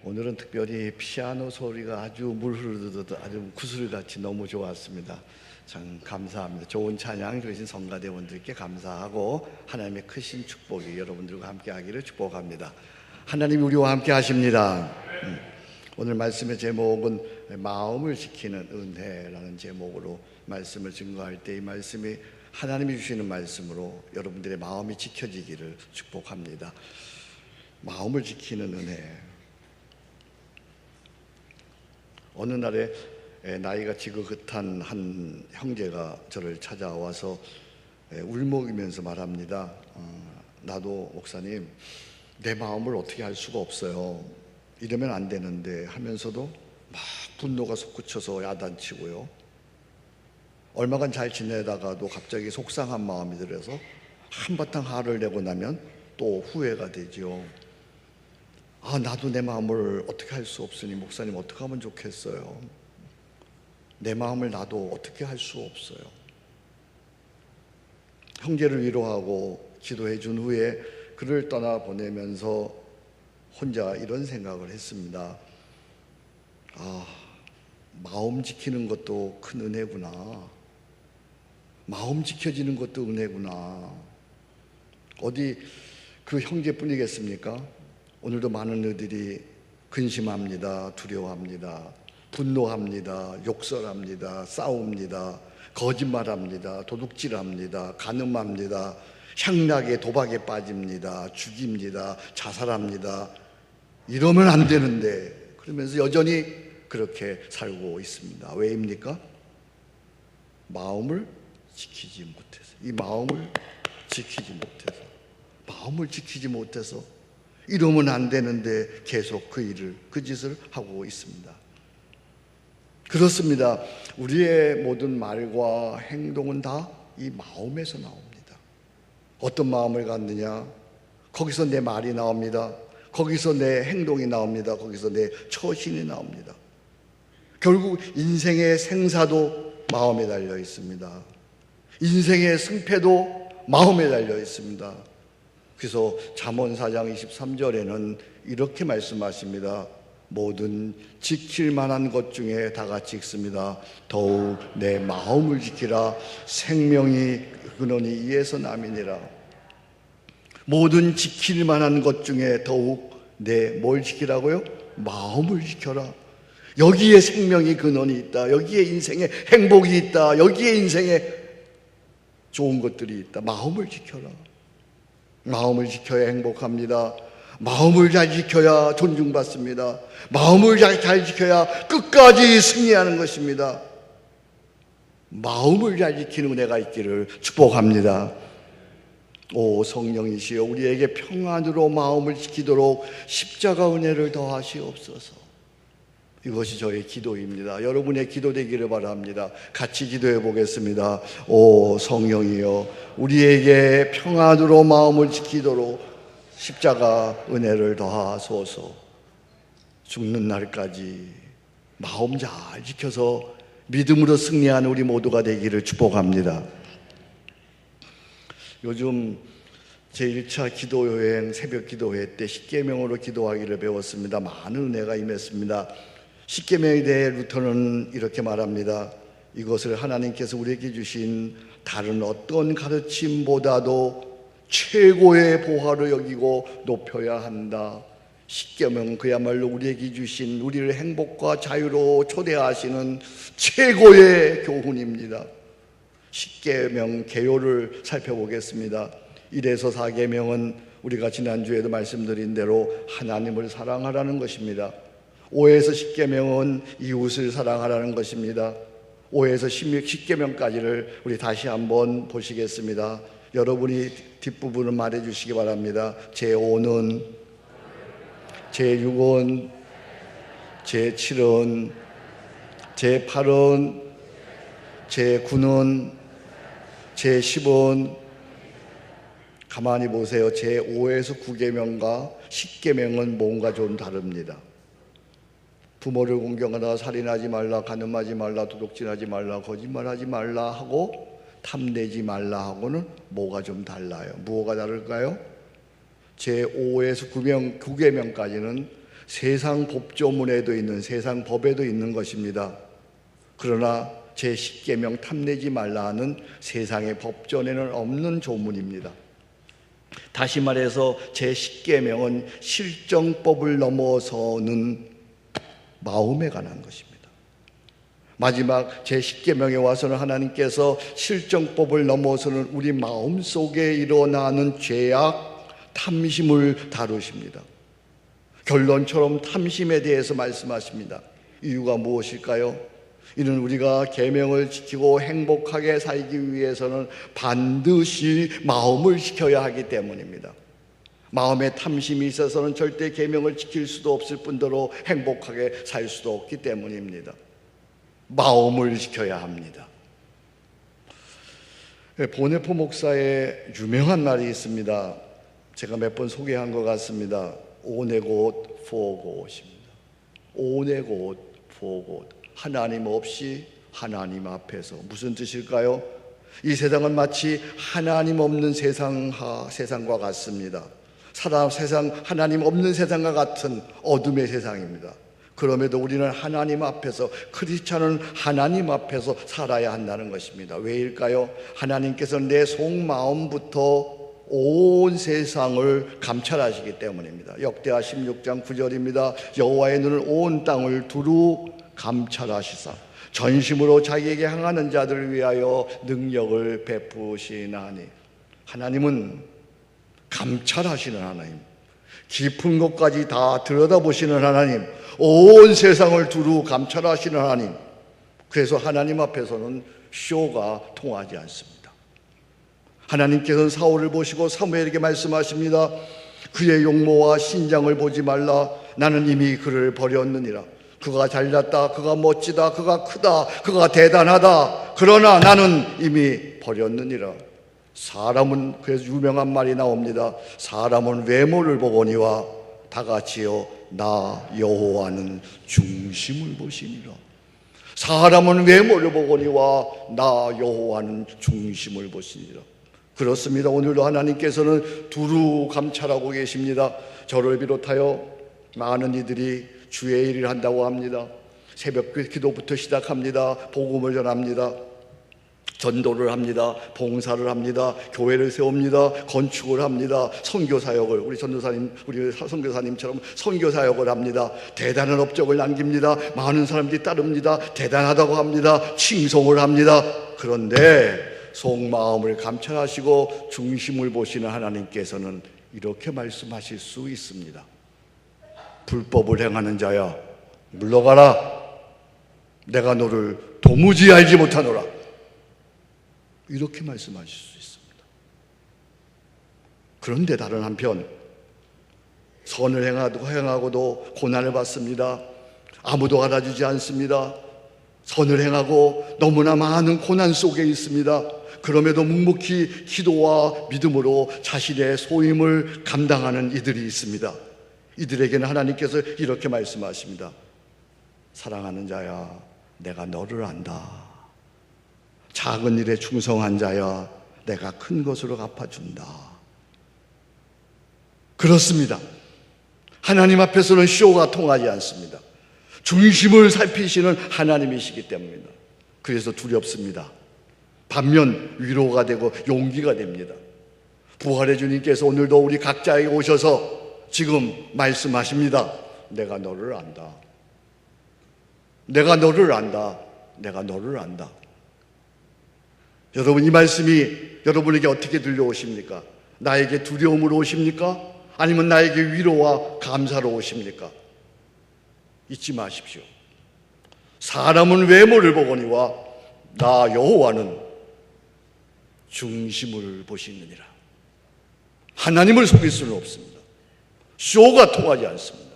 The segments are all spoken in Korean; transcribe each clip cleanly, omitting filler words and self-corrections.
오늘은 특별히 피아노 소리가 아주 물 흐르듯 아주 구슬같이 너무 좋았습니다. 참 감사합니다. 좋은 찬양 주신 성가대원들께 감사하고 하나님의 크신 축복이 여러분들과 함께 하기를 축복합니다. 하나님이 우리와 함께 하십니다. 오늘 말씀의 제목은 마음을 지키는 은혜라는 제목으로 말씀을 증거할 때 이 말씀이 하나님이 주시는 말씀으로 여러분들의 마음이 지켜지기를 축복합니다. 마음을 지키는 은혜. 어느 날에 나이가 지긋한 한 형제가 저를 찾아와서 울먹이면서 말합니다. 나도 목사님, 내 마음을 어떻게 알 수가 없어요. 이러면 안 되는데 하면서도 막 분노가 솟구쳐서 야단치고요. 얼마간 잘 지내다가도 갑자기 속상한 마음이 들어서 한바탕 화를 내고 나면 또 후회가 되죠. 나도 내 마음을 어떻게 할 수 없으니 목사님 어떻게 하면 좋겠어요. 내 마음을 나도 어떻게 할 수 없어요. 형제를 위로하고 기도해 준 후에 그를 떠나보내면서 혼자 이런 생각을 했습니다. 마음 지키는 것도 큰 은혜구나. 마음 지켜지는 것도 은혜구나. 어디 그 형제뿐이겠습니까? 오늘도 많은 이들이 근심합니다. 두려워합니다. 분노합니다. 욕설합니다. 싸웁니다. 거짓말합니다. 도둑질합니다. 간음합니다. 향락에 도박에 빠집니다. 죽입니다. 자살합니다. 이러면 안 되는데 그러면서 여전히 그렇게 살고 있습니다. 왜입니까? 마음을 지키지 못해서. 이 마음을 지키지 못해서. 마음을 지키지 못해서 이러면 안 되는데 계속 그 짓을 하고 있습니다. 그렇습니다. 우리의 모든 말과 행동은 다 이 마음에서 나옵니다. 어떤 마음을 갖느냐? 거기서 내 말이 나옵니다. 거기서 내 행동이 나옵니다. 거기서 내 처신이 나옵니다. 결국 인생의 생사도 마음에 달려 있습니다. 인생의 승패도 마음에 달려 있습니다. 그래서 잠언 4장 23절에는 이렇게 말씀하십니다. 모든 지킬 만한 것 중에 다 같이 읽습니다. 더욱 내 마음을 지키라. 생명이 근원이 이에서 남이니라. 모든 지킬 만한 것 중에 더욱 내 뭘 지키라고요? 마음을 지켜라. 여기에 생명이 근원이 있다. 여기에 인생에 행복이 있다. 여기에 인생에 좋은 것들이 있다. 마음을 지켜라. 마음을 지켜야 행복합니다. 마음을 잘 지켜야 존중받습니다. 마음을 잘 지켜야 끝까지 승리하는 것입니다. 마음을 잘 지키는 은혜가 있기를 축복합니다. 오 성령이시여, 우리에게 평안으로 마음을 지키도록 십자가 은혜를 더하시옵소서. 이것이 저의 기도입니다. 여러분의 기도 되기를 바랍니다. 같이 기도해 보겠습니다. 오 성령이여, 우리에게 평안으로 마음을 지키도록 십자가 은혜를 더하소서. 죽는 날까지 마음 잘 지켜서 믿음으로 승리하는 우리 모두가 되기를 축복합니다. 요즘 제1차 기도여행 새벽 기도회 때 십계명으로 기도하기를 배웠습니다. 많은 은혜가 임했습니다. 십계명에 대해 루터는 이렇게 말합니다. 이것을 하나님께서 우리에게 주신 다른 어떤 가르침보다도 최고의 보화로 여기고 높여야 한다. 십계명은 그야말로 우리에게 주신 우리를 행복과 자유로 초대하시는 최고의 교훈입니다. 십계명 개요를 살펴보겠습니다. 1에서 4계명은 우리가 지난주에도 말씀드린 대로 하나님을 사랑하라는 것입니다. 5에서 10계명은 이웃을 사랑하라는 것입니다. 5에서 10계명까지를 우리 다시 한번 보시겠습니다. 여러분이 뒷부분을 말해 주시기 바랍니다. 제5는, 제6은, 제7은, 제8은, 제9는, 제10은. 가만히 보세요. 제5에서 9계명과 10계명은 뭔가 좀 다릅니다. 부모를 공경하라, 살인하지 말라, 간음하지 말라, 도둑질하지 말라, 거짓말하지 말라 하고 탐내지 말라 하고는 뭐가 좀 달라요. 무엇가 다를까요? 제5에서 9계명까지는 세상 법조문에도 있는, 세상 법에도 있는 것입니다. 그러나 제10계명 탐내지 말라는 세상의 법전에는 없는 조문입니다. 다시 말해서 제10계명은 실정법을 넘어서는 마음에 관한 것입니다. 마지막 제10계명에 와서는 하나님께서 실정법을 넘어서는 우리 마음속에 일어나는 죄악, 탐심을 다루십니다. 결론처럼 탐심에 대해서 말씀하십니다. 이유가 무엇일까요? 이는 우리가 계명을 지키고 행복하게 살기 위해서는 반드시 마음을 지켜야 하기 때문입니다. 마음에 탐심이 있어서는 절대 계명을 지킬 수도 없을 뿐더러 행복하게 살 수도 없기 때문입니다. 마음을 지켜야 합니다. 보네포 목사의 유명한 말이 있습니다. 제가 몇 번 소개한 것 같습니다. 오네곳 포곳입니다. 오네곳 포곳. 하나님 없이 하나님 앞에서. 무슨 뜻일까요? 이 세상은 마치 하나님 없는 세상과 같습니다. 하나님 없는 세상과 같은 어둠의 세상입니다. 그럼에도 우리는 하나님 앞에서, 크리스찬은 하나님 앞에서 살아야 한다는 것입니다. 왜일까요? 하나님께서 내 속마음부터 온 세상을 감찰하시기 때문입니다. 역대하 16장 9절입니다. 여호와의 눈은 온 땅을 두루 감찰하시사 전심으로 자기에게 향하는 자들을 위하여 능력을 베푸시나니. 하나님은 감찰하시는 하나님, 깊은 것까지 다 들여다보시는 하나님, 온 세상을 두루 감찰하시는 하나님. 그래서 하나님 앞에서는 쇼가 통하지 않습니다. 하나님께서는 사울을 보시고 사무엘에게 말씀하십니다. 그의 용모와 신장을 보지 말라. 나는 이미 그를 버렸느니라. 그가 잘났다, 그가 멋지다, 그가 크다, 그가 대단하다. 그러나 나는 이미 버렸느니라. 사람은, 그래서 유명한 말이 나옵니다. 사람은 외모를 보거니와 다같이요 나 여호와는 중심을 보시니라. 사람은 외모를 보거니와 나 여호와는 중심을 보시니라. 그렇습니다. 오늘도 하나님께서는 두루 감찰하고 계십니다. 저를 비롯하여 많은 이들이 주의 일을 한다고 합니다. 새벽 기도부터 시작합니다. 복음을 전합니다. 전도를 합니다. 봉사를 합니다. 교회를 세웁니다. 건축을 합니다. 선교사역을, 우리 선교사님처럼 선교사역을 합니다. 대단한 업적을 남깁니다. 많은 사람들이 따릅니다. 대단하다고 합니다. 칭송을 합니다. 그런데 속마음을 감찰하시고 중심을 보시는 하나님께서는 이렇게 말씀하실 수 있습니다. 불법을 행하는 자야, 물러가라. 내가 너를 도무지 알지 못하노라. 이렇게 말씀하실 수 있습니다. 그런데 다른 한편 선을 행하고도 고난을 받습니다. 아무도 알아주지 않습니다. 선을 행하고 너무나 많은 고난 속에 있습니다. 그럼에도 묵묵히 기도와 믿음으로 자신의 소임을 감당하는 이들이 있습니다. 이들에게는 하나님께서 이렇게 말씀하십니다. 사랑하는 자야, 내가 너를 안다. 작은 일에 충성한 자야, 내가 큰 것으로 갚아준다. 그렇습니다. 하나님 앞에서는 쇼가 통하지 않습니다. 중심을 살피시는 하나님이시기 때문입니다. 그래서 두렵습니다. 반면 위로가 되고 용기가 됩니다. 부활의 주님께서 오늘도 우리 각자에게 오셔서 지금 말씀하십니다. 내가 너를 안다. 내가 너를 안다. 내가 너를 안다. 여러분, 이 말씀이 여러분에게 어떻게 들려오십니까? 나에게 두려움으로 오십니까? 아니면 나에게 위로와 감사로 오십니까? 잊지 마십시오. 사람은 외모를 보거니와 나 여호와는 중심을 보시느니라. 하나님을 속일 수는 없습니다. 쇼가 통하지 않습니다.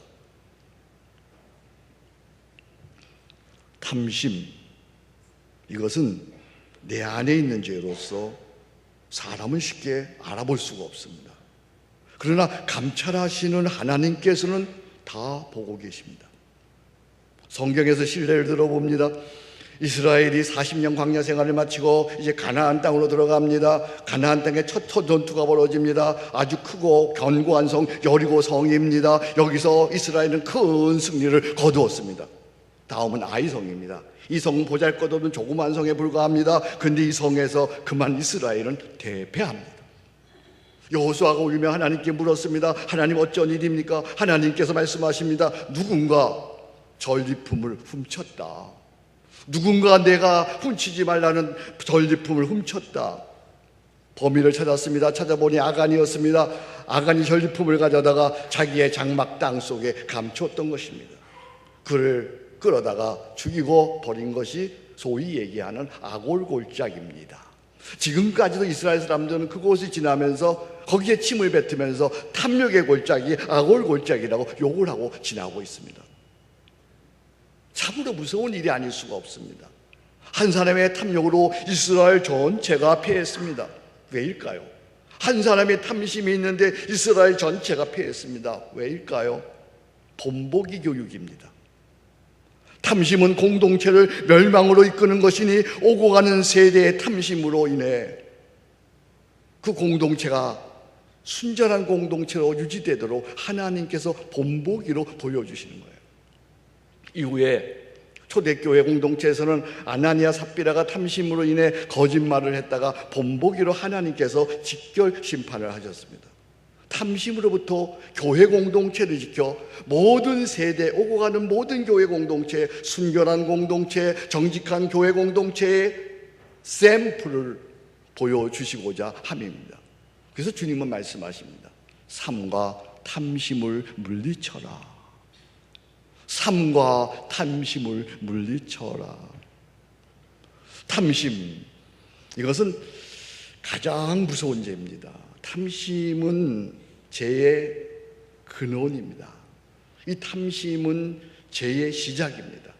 탐심, 이것은 내 안에 있는 죄로서 사람은 쉽게 알아볼 수가 없습니다. 그러나 감찰하시는 하나님께서는 다 보고 계십니다. 성경에서 신뢰를 들어봅니다. 이스라엘이 40년 광야 생활을 마치고 이제 가나안 땅으로 들어갑니다. 가나안 땅에 첫 전투가 벌어집니다. 아주 크고 견고한 성 여리고 성입니다. 여기서 이스라엘은 큰 승리를 거두었습니다. 다음은 아이성입니다. 이 성은 보잘것없는 조그만 성에 불과합니다. 그런데 이 성에서 그만 이스라엘은 대패합니다. 여호수아가 울며 하나님께 물었습니다. 하나님 어쩐 일입니까? 하나님께서 말씀하십니다. 누군가 전리품을 훔쳤다. 누군가 내가 훔치지 말라는 전리품을 훔쳤다. 범인을 찾았습니다. 찾아보니 아간이었습니다. 아간이 전리품을 가져다가 자기의 장막 땅 속에 감췄던 것입니다. 그를 끌어다가 죽이고 버린 것이 소위 얘기하는 아골 골짜기입니다. 지금까지도 이스라엘 사람들은 그곳을 지나면서 거기에 침을 뱉으면서 탐욕의 골짜기, 아골 골짜기라고 욕을 하고 지나고 있습니다. 참으로 무서운 일이 아닐 수가 없습니다. 한 사람의 탐욕으로 이스라엘 전체가 패했습니다. 왜일까요? 한 사람의 탐심이 있는데 이스라엘 전체가 패했습니다. 왜일까요? 본보기 교육입니다. 탐심은 공동체를 멸망으로 이끄는 것이니 오고 가는 세대의 탐심으로 인해 그 공동체가 순전한 공동체로 유지되도록 하나님께서 본보기로 보여주시는 거예요. 이후에 초대교회 공동체에서는 아나니아 삽비라가 탐심으로 인해 거짓말을 했다가 본보기로 하나님께서 직결 심판을 하셨습니다. 탐심으로부터 교회 공동체를 지켜 모든 세대 오고 가는 모든 교회 공동체, 순결한 공동체, 정직한 교회 공동체의 샘플을 보여주시고자 함입니다. 그래서 주님은 말씀하십니다. 삼가 탐심을 물리쳐라. 삼가 탐심을 물리쳐라. 탐심, 이것은 가장 무서운 죄입니다. 탐심은 죄의 근원입니다. 이 탐심은 죄의 시작입니다.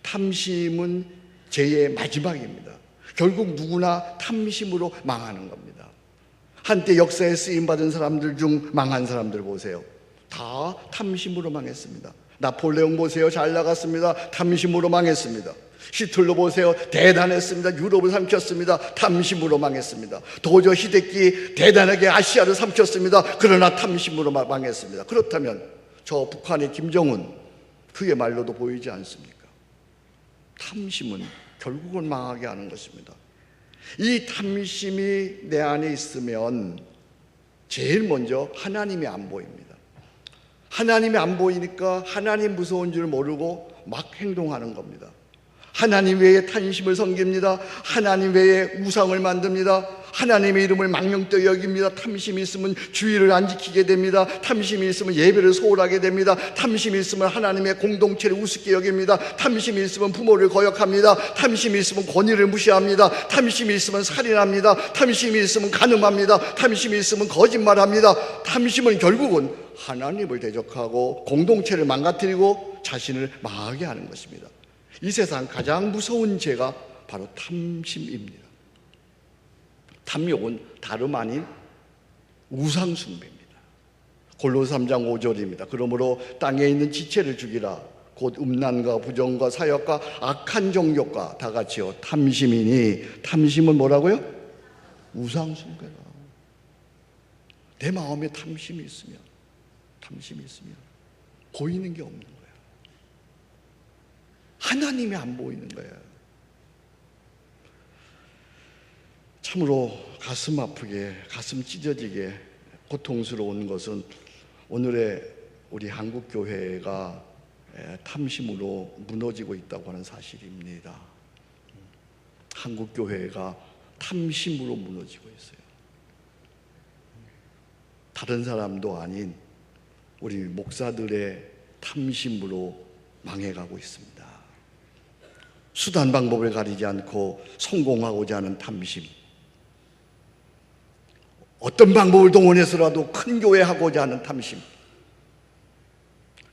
탐심은 죄의 마지막입니다. 결국 누구나 탐심으로 망하는 겁니다. 한때 역사에 쓰임받은 사람들 중 망한 사람들 보세요. 다 탐심으로 망했습니다. 나폴레옹 보세요. 잘 나갔습니다. 탐심으로 망했습니다. 히틀러 보세요. 대단했습니다. 유럽을 삼켰습니다. 탐심으로 망했습니다. 도저 히데키 대단하게 아시아를 삼켰습니다. 그러나 탐심으로 망했습니다. 그렇다면 저 북한의 김정은, 그의 말로도 보이지 않습니까? 탐심은 결국은 망하게 하는 것입니다. 이 탐심이 내 안에 있으면 제일 먼저 하나님이 안 보입니다. 하나님이 안 보이니까 하나님 무서운 줄 모르고 막 행동하는 겁니다. 하나님 외에 탄심을 섬깁니다. 하나님 외에 우상을 만듭니다. 하나님의 이름을 망령되이 여깁니다. 탐심이 있으면 주의를 안 지키게 됩니다. 탐심이 있으면 예배를 소홀하게 됩니다. 탐심이 있으면 하나님의 공동체를 우습게 여깁니다. 탐심이 있으면 부모를 거역합니다. 탐심이 있으면 권위를 무시합니다. 탐심이 있으면 살인합니다. 탐심이 있으면 간음합니다. 탐심이 있으면 거짓말합니다. 탐심은 결국은 하나님을 대적하고 공동체를 망가뜨리고 자신을 망하게 하는 것입니다. 이 세상 가장 무서운 죄가 바로 탐심입니다. 탐욕은 다름 아닌 우상숭배입니다. 골로새 3장 5절입니다. 그러므로 땅에 있는 지체를 죽이라. 곧 음란과 부정과 사역과 악한 정욕과 다 같이요 탐심이니. 탐심은 뭐라고요? 우상숭배라. 내 마음에 탐심이 있으면 보이는 게 없는 거예요. 하나님이 안 보이는 거예요. 참으로 가슴 아프게, 가슴 찢어지게 고통스러운 것은 오늘의 우리 한국 교회가 탐심으로 무너지고 있다고 하는 사실입니다. 한국 교회가 탐심으로 무너지고 있어요. 다른 사람도 아닌 우리 목사들의 탐심으로 망해가고 있습니다. 수단 방법을 가리지 않고 성공하고자 하는 탐심, 어떤 방법을 동원해서라도 큰 교회 하고자 하는 탐심,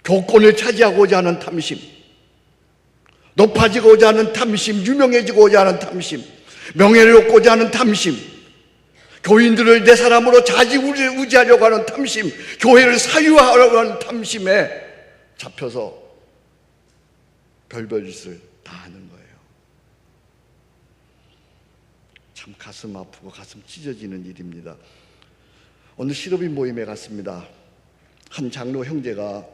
교권을 차지하고자 하는 탐심, 높아지고자 하는 탐심, 유명해지고자 하는 탐심, 명예를 얻고자 하는 탐심, 교인들을 내 사람으로 좌지우지하려고 하는 탐심, 교회를 사유하려고 하는 탐심에 잡혀서 별별 짓을 다 하는 거예요. 참 가슴 아프고 가슴 찢어지는 일입니다. 오늘 실업인 모임에 갔습니다. 한 장로 형제가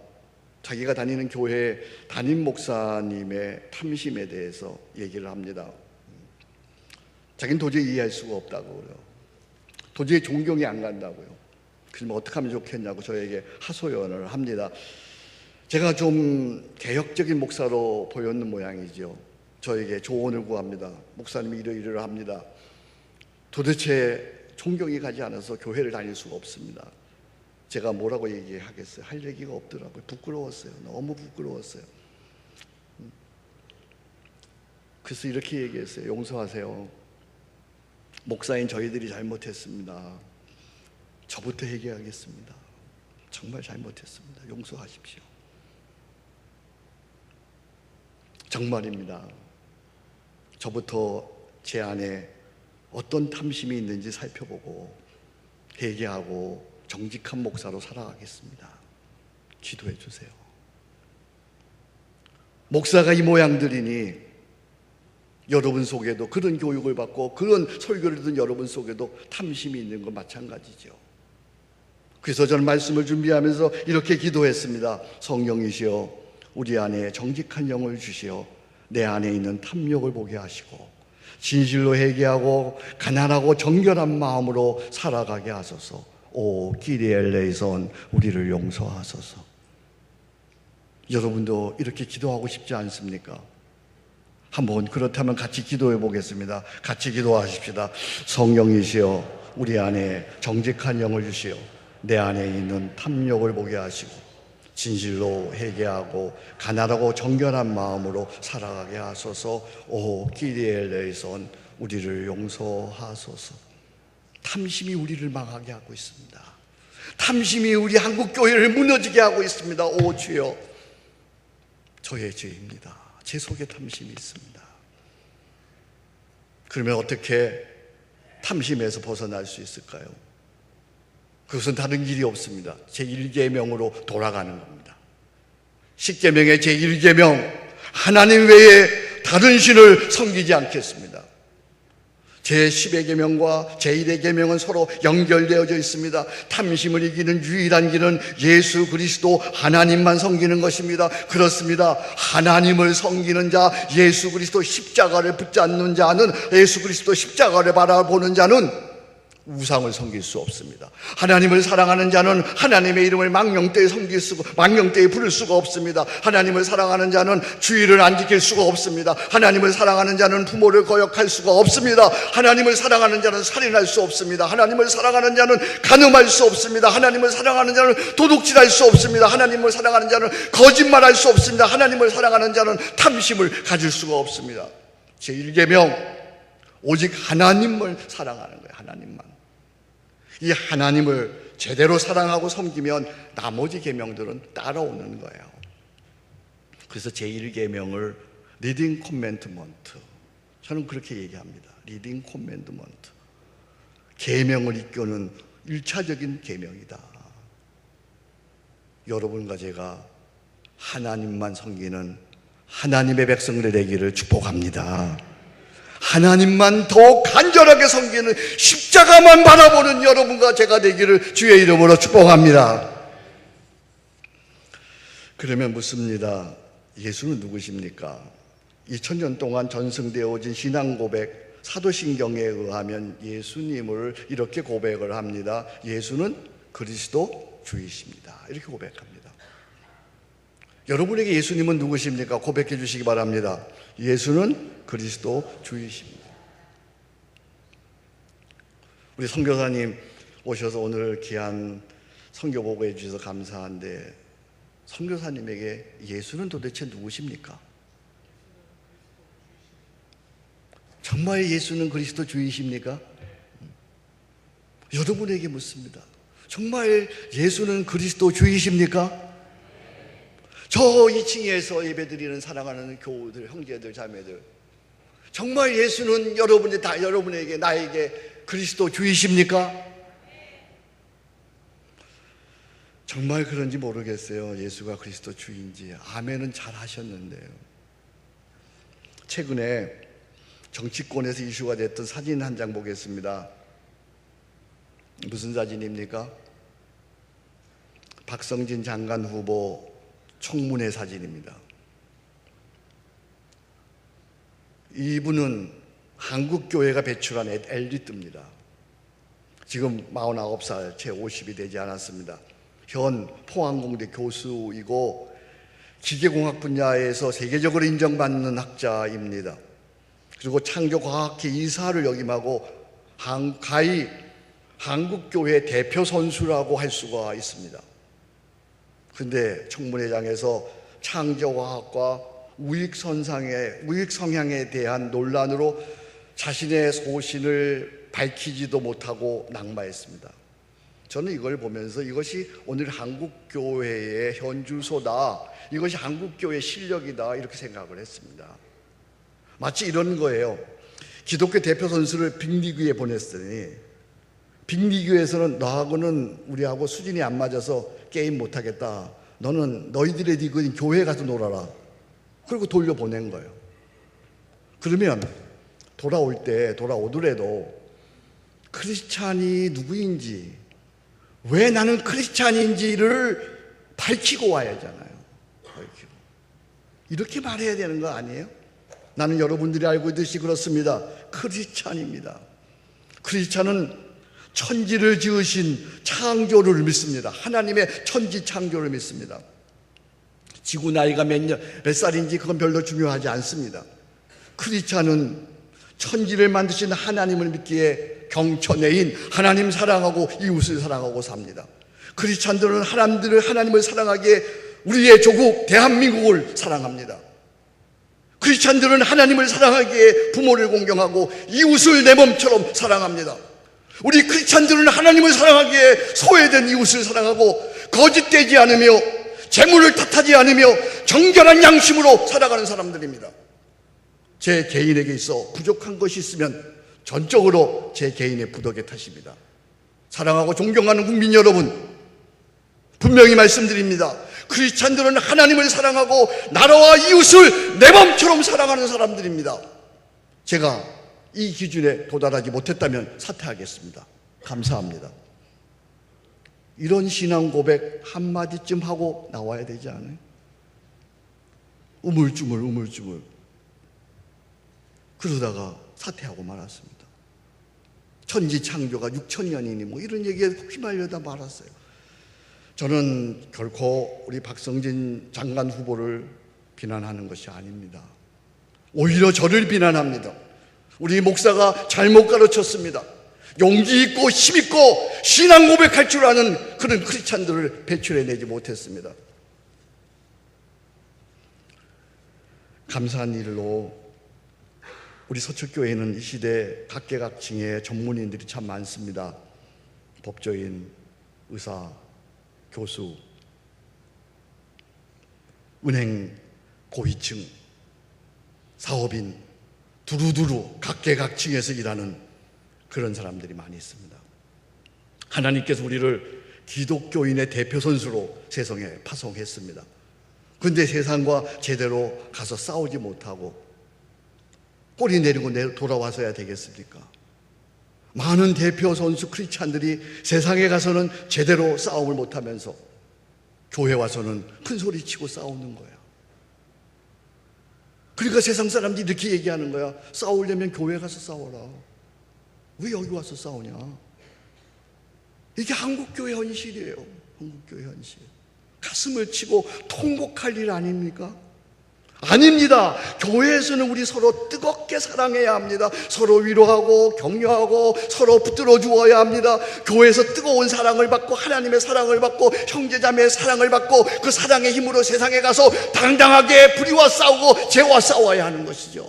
자기가 다니는 교회 담임 목사님의 탐심에 대해서 얘기를 합니다. 자기는 도저히 이해할 수가 없다고요. 도저히 존경이 안 간다고요. 그러면 어떻게 하면 좋겠냐고 저에게 하소연을 합니다. 제가 좀 개혁적인 목사로 보였는 모양이죠. 저에게 조언을 구합니다. 목사님이 이러이러 합니다. 도대체 존경이 가지 않아서 교회를 다닐 수가 없습니다. 제가 뭐라고 얘기하겠어요? 할 얘기가 없더라고요. 부끄러웠어요. 너무 부끄러웠어요. 그래서 이렇게 얘기했어요. 용서하세요. 목사인 저희들이 잘못했습니다. 저부터 회개하겠습니다. 정말 잘못했습니다. 용서하십시오. 정말입니다. 저부터 제 안에 어떤 탐심이 있는지 살펴보고 회개하고 정직한 목사로 살아가겠습니다. 기도해 주세요. 목사가 이 모양들이니 여러분 속에도 그런 교육을 받고 그런 설교를 듣는 여러분 속에도 탐심이 있는 건 마찬가지죠. 그래서 저는 말씀을 준비하면서 이렇게 기도했습니다. 성령이시여, 우리 안에 정직한 영을 주시어 내 안에 있는 탐욕을 보게 하시고 진실로 회개하고 가난하고 정결한 마음으로 살아가게 하소서. 오 끼리 엘레이손, 우리를 용서하소서. 여러분도 이렇게 기도하고 싶지 않습니까? 한번 그렇다면 같이 기도해 보겠습니다. 같이 기도하십시다. 성령이시여, 우리 안에 정직한 영을 주시어 내 안에 있는 탐욕을 보게 하시고 진실로 회개하고 가난하고 정결한 마음으로 살아가게 하소서. 오 끼리엘레이손, 우리를 용서하소서. 탐심이 우리를 망하게 하고 있습니다. 탐심이 우리 한국 교회를 무너지게 하고 있습니다. 오 주여, 저의 죄입니다. 제 속에 탐심이 있습니다. 그러면 어떻게 탐심에서 벗어날 수 있을까요? 그것은 다른 길이 없습니다. 제1계명으로 돌아가는 겁니다. 10계명의 제1계명, 하나님 외에 다른 신을 섬기지 않겠습니다. 제10의 계명과 제1의 계명은 서로 연결되어져 있습니다. 탐심을 이기는 유일한 길은 예수 그리스도 하나님만 섬기는 것입니다. 그렇습니다. 하나님을 섬기는 자, 예수 그리스도 십자가를 붙잡는 자는, 예수 그리스도 십자가를 바라보는 자는 우상을 섬길 수 없습니다. 하나님을 사랑하는 자는 하나님의 이름을 망령되이 섬길 수가, 망령되이 부를 수가 없습니다. 하나님을 사랑하는 자는 주의를 안 지킬 수가 없습니다. 하나님을 사랑하는 자는 부모를 거역할 수가 없습니다. 하나님을 사랑하는 자는 살인할 수 없습니다. 하나님을 사랑하는 자는 간음할 수 없습니다. 하나님을 사랑하는 자는 도둑질할 수 없습니다. 하나님을 사랑하는 자는 거짓말할 수 없습니다. 하나님을 사랑하는 자는 탐심을 가질 수가 없습니다. 제1계명, 오직 하나님을 사랑하는 거예요. 하나님만. 이 하나님을 제대로 사랑하고 섬기면 나머지 계명들은 따라오는 거예요. 그래서 제1계명을 리딩 코맨드먼트, 저는 그렇게 얘기합니다. 리딩 코맨드먼트, 계명을 이끄는 1차적인 계명이다. 여러분과 제가 하나님만 섬기는 하나님의 백성들 되기를 축복합니다. 하나님만 더 간절하게 섬기는, 십자가만 바라보는 여러분과 제가 되기를 주의 이름으로 축복합니다. 그러면 묻습니다. 예수는 누구십니까? 2000년 동안 전승되어진 신앙 고백, 사도신경에 의하면 예수님을 이렇게 고백을 합니다. 예수는 그리스도 주이십니다. 이렇게 고백합니다. 여러분에게 예수님은 누구십니까? 고백해 주시기 바랍니다. 예수는 그리스도 주이십니다. 우리 선교사님 오셔서 오늘 귀한 선교 보고해 주셔서 감사한데, 선교사님에게 예수는 도대체 누구십니까? 정말 예수는 그리스도 주이십니까? 여러분에게 묻습니다. 정말 예수는 그리스도 주이십니까? 저 2층에서 예배드리는 사랑하는 교우들, 형제들, 자매들, 정말 예수는 여러분에게, 나에게 그리스도 주이십니까? 정말 그런지 모르겠어요. 예수가 그리스도 주인지. 아멘은 잘 하셨는데요. 최근에 정치권에서 이슈가 됐던 사진 한 장 보겠습니다. 무슨 사진입니까? 박성진 장관 후보 청문회 사진입니다. 이분은 한국교회가 배출한 엘리트입니다. 지금 49살, 채 50이 되지 않았습니다. 현 포항공대 교수이고 기계공학 분야에서 세계적으로 인정받는 학자입니다. 그리고 창조과학회 이사를 역임하고 가히 한국교회 대표 선수라고 할 수가 있습니다. 그런데 청문회장에서 창조과학과 우익 성향에 대한 논란으로 자신의 소신을 밝히지도 못하고 낙마했습니다. 저는 이걸 보면서 이것이 오늘 한국교회의 현주소다, 이것이 한국교회의 실력이다, 이렇게 생각을 했습니다. 마치 이런 거예요. 기독교 대표 선수를 빅리그에 보냈더니 빅리그에서는 너하고는 우리하고 수준이 안 맞아서 게임 못하겠다, 너는 너희들의 리그인 교회에 가서 놀아라, 그리고 돌려보낸 거예요. 그러면 돌아오더라도 크리스찬이 누구인지, 왜 나는 크리스찬인지를 밝히고 와야잖아요. 밝히고. 이렇게 말해야 되는 거 아니에요? 나는 여러분들이 알고 있듯이 그렇습니다. 크리스찬입니다. 크리스찬은 천지를 지으신 창조를 믿습니다. 하나님의 천지 창조를 믿습니다. 지구 나이가 몇 살인지 그건 별로 중요하지 않습니다. 크리스찬은 천지를 만드신 하나님을 믿기에 경천애인 하나님 사랑하고 이웃을 사랑하고 삽니다. 크리스찬들은 하나님을 사랑하기에 우리의 조국 대한민국을 사랑합니다. 크리스찬들은 하나님을 사랑하기에 부모를 공경하고 이웃을 내 몸처럼 사랑합니다. 우리 크리스찬들은 하나님을 사랑하기에 소외된 이웃을 사랑하고 거짓되지 않으며 재물을 탓하지 않으며 정결한 양심으로 살아가는 사람들입니다. 제 개인에게 있어 부족한 것이 있으면 전적으로 제 개인의 부덕의 탓입니다. 사랑하고 존경하는 국민 여러분, 분명히 말씀드립니다. 크리스찬들은 하나님을 사랑하고 나라와 이웃을 내 마음처럼 사랑하는 사람들입니다. 제가 이 기준에 도달하지 못했다면 사퇴하겠습니다. 감사합니다. 이런 신앙 고백 한마디쯤 하고 나와야 되지 않아요? 우물쭈물 그러다가 사퇴하고 말았습니다. 천지 창조가 6천년이니 뭐 이런 얘기에 휘말려다 말았어요. 저는 결코 우리 박성진 장관 후보를 비난하는 것이 아닙니다. 오히려 저를 비난합니다. 우리 목사가 잘못 가르쳤습니다. 용기 있고 힘 있고 신앙 고백할 줄 아는 그런 크리스찬들을 배출해내지 못했습니다. 감사한 일로 우리 서초교회는 이 시대 각계각층의 전문인들이 참 많습니다. 법조인, 의사, 교수, 은행 고위층, 사업인, 두루두루 각계각층에서 일하는 그런 사람들이 많이 있습니다. 하나님께서 우리를 기독교인의 대표 선수로 세상에 파송했습니다. 그런데 세상과 제대로 가서 싸우지 못하고 꼬리 내리고 돌아와서야 되겠습니까? 많은 대표 선수 크리스찬들이 세상에 가서는 제대로 싸움을 못하면서 교회 와서는 큰 소리 치고 싸우는 거야. 그러니까 세상 사람들이 이렇게 얘기하는 거야. 싸우려면 교회 가서 싸워라. 왜 여기 와서 싸우냐? 이게 한국교회 현실이에요. 한국교회 현실. 가슴을 치고 통곡할 일 아닙니까? 아닙니다. 교회에서는 우리 서로 뜨겁게 사랑해야 합니다. 서로 위로하고 격려하고 서로 붙들어 주어야 합니다. 교회에서 뜨거운 사랑을 받고 하나님의 사랑을 받고 형제자매의 사랑을 받고 그 사랑의 힘으로 세상에 가서 당당하게 불의와 싸우고 죄와 싸워야 하는 것이죠.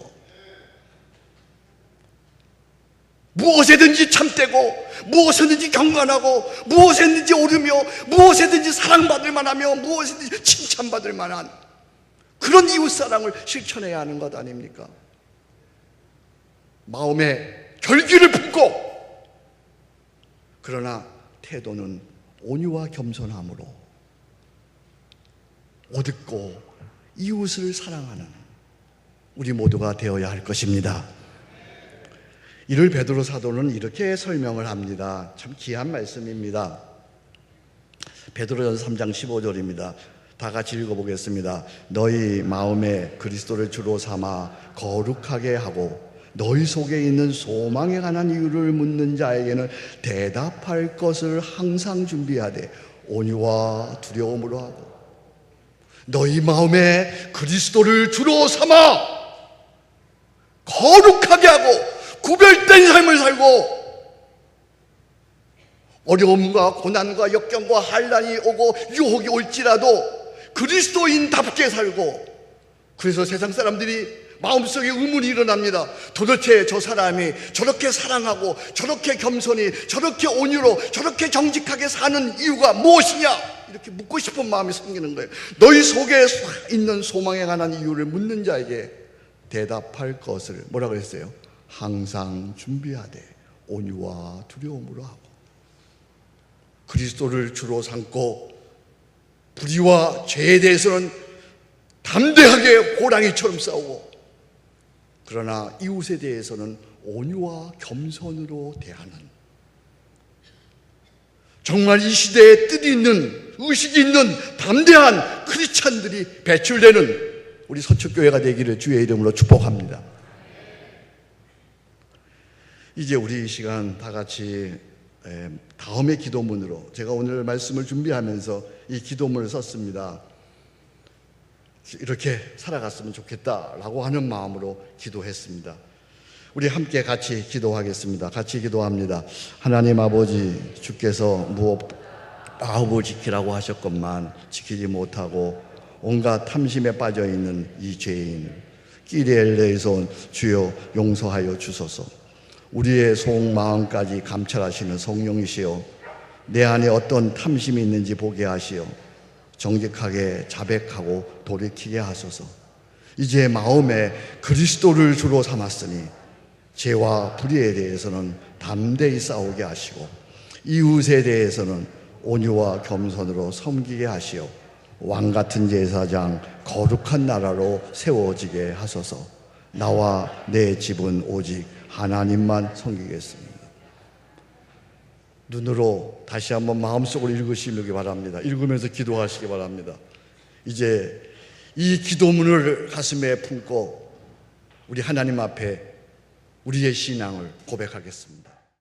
무엇에든지 참되고 무엇에든지 경건하고 무엇에든지 오르며 무엇에든지 사랑받을 만하며 무엇에든지 칭찬받을 만한 그런 이웃사랑을 실천해야 하는 것 아닙니까? 마음에 결기를 품고, 그러나 태도는 온유와 겸손함으로 옷입고 이웃을 사랑하는 우리 모두가 되어야 할 것입니다. 이를 베드로 사도는 이렇게 설명을 합니다. 참 귀한 말씀입니다. 베드로전서 3장 15절입니다. 다 같이 읽어보겠습니다. 너희 마음에 그리스도를 주로 삼아 거룩하게 하고 너희 속에 있는 소망에 관한 이유를 묻는 자에게는 대답할 것을 항상 준비하되 온유와 두려움으로 하고, 너희 마음에 그리스도를 주로 삼아 거룩하게 하고 구별된 삶을 살고, 어려움과 고난과 역경과 환난이 오고 유혹이 올지라도 그리스도인답게 살고, 그래서 세상 사람들이 마음속에 의문이 일어납니다. 도대체 저 사람이 저렇게 사랑하고 저렇게 겸손히 저렇게 온유로 저렇게 정직하게 사는 이유가 무엇이냐, 이렇게 묻고 싶은 마음이 생기는 거예요. 너희 속에 있는 소망에 관한 이유를 묻는 자에게 대답할 것을 뭐라고 그랬어요? 항상 준비하되 온유와 두려움으로 하고. 그리스도를 주로 삼고 불의와 죄에 대해서는 담대하게 호랑이처럼 싸우고, 그러나 이웃에 대해서는 온유와 겸손으로 대하는, 정말 이 시대에 뜻 있는, 의식이 있는 담대한 크리스찬들이 배출되는 우리 서초교회가 되기를 주의 이름으로 축복합니다. 이제 우리 이 시간 다 같이 다음의 기도문으로, 제가 오늘 말씀을 준비하면서 이 기도문을 썼습니다. 이렇게 살아갔으면 좋겠다라고 하는 마음으로 기도했습니다. 우리 함께 같이 기도하겠습니다. 같이 기도합니다. 하나님 아버지, 주께서 무엇 아홉을 지키라고 하셨건만 지키지 못하고 온갖 탐심에 빠져있는 이 죄인 끼리엘레에서 온 주여 용서하여 주소서. 우리의 속마음까지 감찰하시는 성령이시여, 내 안에 어떤 탐심이 있는지 보게 하시어 정직하게 자백하고 돌이키게 하소서. 이제 마음에 그리스도를 주로 삼았으니 죄와 불의에 대해서는 담대히 싸우게 하시고 이웃에 대해서는 온유와 겸손으로 섬기게 하시어 왕같은 제사장 거룩한 나라로 세워지게 하소서. 나와 내 집은 오직 하나님만 섬기겠습니다. 눈으로 다시 한번 마음속으로 읽으시기 바랍니다. 읽으면서 기도하시기 바랍니다. 이제 이 기도문을 가슴에 품고 우리 하나님 앞에 우리의 신앙을 고백하겠습니다.